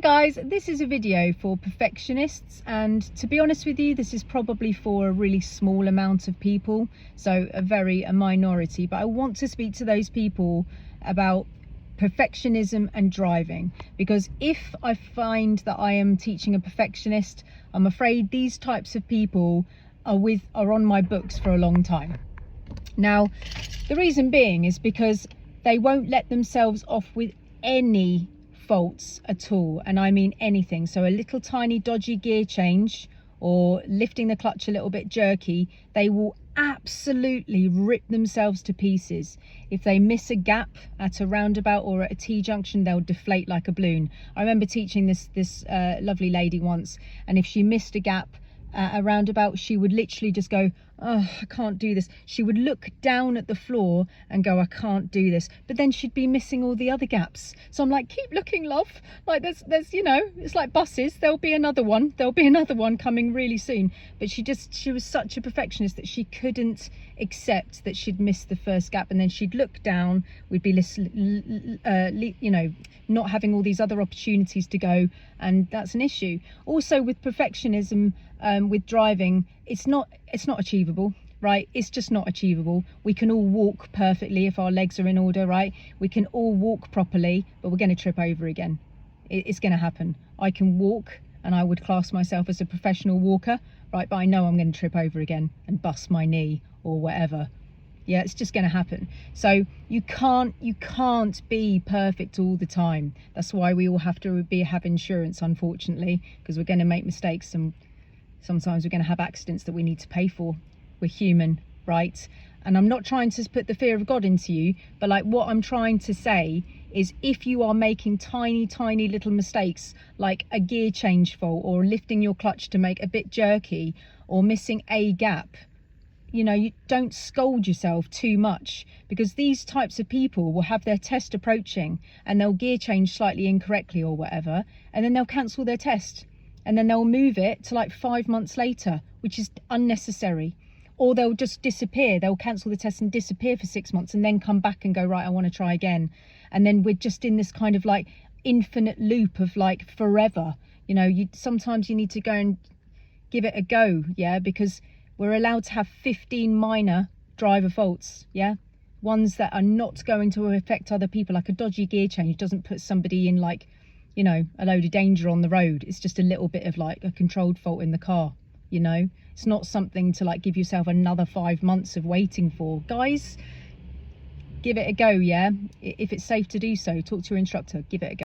guys, this is a video for perfectionists, and to be honest with you, this is probably for a really small amount of people, so a minority, but I want to speak to those people about perfectionism and driving, because if I find that I am teaching a perfectionist, I'm afraid these types of people are on my books for a long time. Now, the reason being is because they won't let themselves off with any faults at all, and I mean anything. So a little tiny dodgy gear change or lifting the clutch a little bit jerky, they will absolutely rip themselves to pieces. If they miss a gap at a roundabout or at a T-junction, they'll deflate like a balloon. I remember teaching this lovely lady once, and if she missed a gap at a roundabout, she would literally just go, oh, I can't do this. She would look down at the floor and go, I can't do this. But then she'd be missing all the other gaps. So I'm like, keep looking, love. Like there's you know, it's like buses. There'll be another one. There'll be another one coming really soon. But she was such a perfectionist that she couldn't accept that she'd missed the first gap. And then she'd look down. We'd be not having all these other opportunities to go. And that's an issue. Also with perfectionism, with driving, it's not achievable, right? It's just not achievable. We can all walk perfectly if our legs are in order, right? We can all walk properly, but we're going to trip over again. It's going to happen. I can walk, and I would class myself as a professional walker, right? But I know I'm going to trip over again and bust my knee or whatever. Yeah, it's just going to happen. So you can't be perfect all the time. That's why we all have to have insurance, unfortunately, because we're going to make mistakes, and sometimes we're going to have accidents that we need to pay for. We're human, right? And I'm not trying to put the fear of God into you, but like what I'm trying to say is, if you are making tiny little mistakes, like a gear change fault or lifting your clutch to make a bit jerky or missing a gap, you know, you don't scold yourself too much, because these types of people will have their test approaching and they'll gear change slightly incorrectly or whatever, and then they'll cancel their test. And then they'll move it to like 5 months later, which is unnecessary. Or they'll just disappear. They'll cancel the test and disappear for 6 months and then come back and go, right, I want to try again. And then we're just in this kind of like infinite loop of like forever. You know, sometimes you need to go and give it a go, yeah? Because we're allowed to have 15 minor driver faults, yeah? Ones that are not going to affect other people. Like a dodgy gear change doesn't put somebody in like, you know, a load of danger on the road. It's just a little bit of like a controlled fault in the car, you know. It's not something to like give yourself another 5 months of waiting for. Guys, give it a go, yeah? If it's safe to do so, talk to your instructor, give it a go.